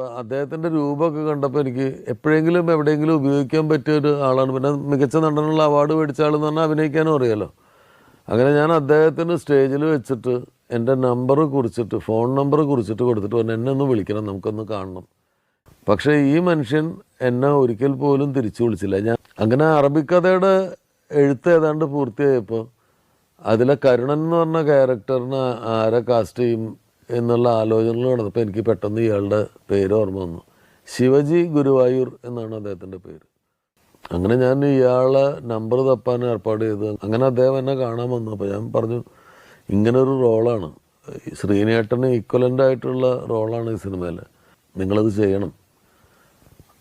അപ്പോൾ അദ്ദേഹത്തിൻ്റെ രൂപമൊക്കെ കണ്ടപ്പോൾ എനിക്ക് എപ്പോഴെങ്കിലും എവിടെയെങ്കിലും ഉപയോഗിക്കാൻ പറ്റിയ ഒരു ആളാണ്. പിന്നെ മികച്ച നടനുള്ള അവാർഡ് മേടിച്ച ആളെന്ന് പറഞ്ഞാൽ അഭിനയിക്കാനും അറിയാലോ. അങ്ങനെ ഞാൻ അദ്ദേഹത്തിന് സ്റ്റേജിൽ വെച്ചിട്ട് എൻ്റെ നമ്പർ കുറിച്ചിട്ട്, ഫോൺ നമ്പർ കുറിച്ചിട്ട് കൊടുത്തിട്ട് പറഞ്ഞു, എന്നെ ഒന്ന് വിളിക്കണം, നമുക്കൊന്ന് കാണണം. പക്ഷേ ഈ മനുഷ്യൻ എന്നെ ഒരിക്കൽ പോലും തിരിച്ചു വിളിച്ചില്ല. ഞാൻ അങ്ങനെ അറബിക്കഥയുടെ എഴുത്ത് ഏതാണ്ട് പൂർത്തിയായപ്പോൾ അതിലെ കരുണൻ എന്ന് പറഞ്ഞ ക്യാരക്ടറിന് ആരെ കാസ്റ്റ് ചെയ്യും എന്നുള്ള ആലോചനകൾ നടന്നപ്പോൾ എനിക്ക് പെട്ടെന്ന് ഇയാളുടെ പേര് ഓർമ്മ വന്നു. ശിവജി ഗുരുവായൂർ എന്നാണ് അദ്ദേഹത്തിൻ്റെ പേര്. അങ്ങനെ ഞാൻ ഇയാളെ നമ്പർ തപ്പാൻ ഏർപ്പാട് ചെയ്തു. അങ്ങനെ അദ്ദേഹം എന്നെ കാണാൻ വന്നു. അപ്പോൾ ഞാൻ പറഞ്ഞു, ഇങ്ങനൊരു റോളാണ്, ശ്രീനേട്ടന് ഈക്വലൻ്റ് ആയിട്ടുള്ള റോളാണ് ഈ സിനിമയിൽ, നിങ്ങളത് ചെയ്യണം.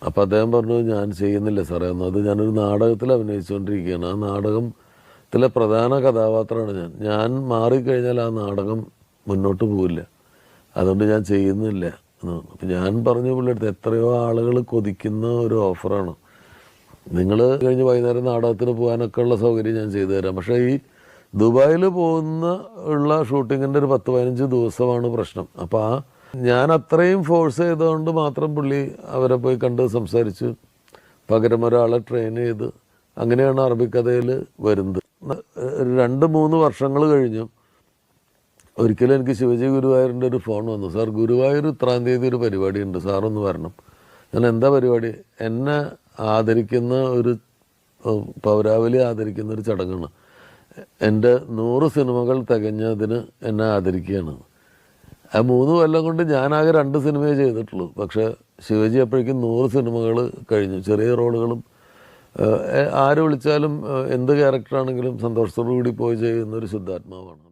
അപ്പോൾ അദ്ദേഹം പറഞ്ഞു, ഞാൻ ചെയ്യുന്നില്ല സാറേ, അത് ഞാനൊരു നാടകത്തിൽ അഭിനയിച്ചുകൊണ്ടിരിക്കുകയാണ്, ആ നാടകത്തിലെ പ്രധാന കഥാപാത്രമാണ് ഞാൻ മാറിക്കഴിഞ്ഞാൽ ആ നാടകം മുന്നോട്ട് പോവില്ല, അതുകൊണ്ട് ഞാൻ ചെയ്യുന്നില്ല എന്ന് പറഞ്ഞു. അപ്പം ഞാൻ പറഞ്ഞു പുള്ളിയെടുത്ത്, എത്രയോ ആളുകൾ കൊതിക്കുന്ന ഒരു ഓഫറാണ്, നിങ്ങൾ കഴിഞ്ഞ് വൈകുന്നേരം നാടകത്തിന് പോകാനൊക്കെ ഉള്ള സൗകര്യം ഞാൻ ചെയ്തു തരാം, പക്ഷേ ഈ ദുബായിൽ ഉള്ള ഷൂട്ടിങ്ങിൻ്റെ ഒരു 10-15 ദിവസമാണ് പ്രശ്നം. അപ്പോൾ ഞാൻ അത്രയും ഫോഴ്സ് ചെയ്തുകൊണ്ട് മാത്രം പുള്ളി അവരെ പോയി കണ്ട് സംസാരിച്ച് പകരം ഒരാളെ ട്രെയിൻ ചെയ്ത് അങ്ങനെയാണ് അറബിക്കഥയിൽ വരുന്നത്. 2-3 വർഷങ്ങൾ കഴിഞ്ഞു. ഒരിക്കലും എനിക്ക് ശിവജി ഗുരുവായൂരിൻ്റെ ഒരു ഫോൺ വന്നു, സാർ ഗുരുവായൂർ ഇത്രാം തീയതി ഒരു പരിപാടി ഉണ്ട്, സാറൊന്ന് വരണം. ഞാൻ, എന്താ പരിപാടി? എന്നെ ആദരിക്കുന്ന ഒരു പൗരാവലി ആദരിക്കുന്ന ഒരു ചടങ്ങാണ്, എൻ്റെ 100 സിനിമകൾ തികഞ്ഞതിന് എന്നെ ആദരിക്കുകയാണ്. ആ 3 കൊല്ലം കൊണ്ട് ഞാനാകെ 2 സിനിമയെ ചെയ്തിട്ടുള്ളൂ. പക്ഷേ ശിവജി അപ്പോഴേക്കും 100 സിനിമകൾ കഴിഞ്ഞു, ചെറിയ റോളുകളും. ആര് വിളിച്ചാലും എന്ത് ക്യാരക്ടറാണെങ്കിലും സന്തോഷത്തോടു കൂടി പോയി ചെയ്യുന്നൊരു ശുദ്ധാത്മാവാണ്.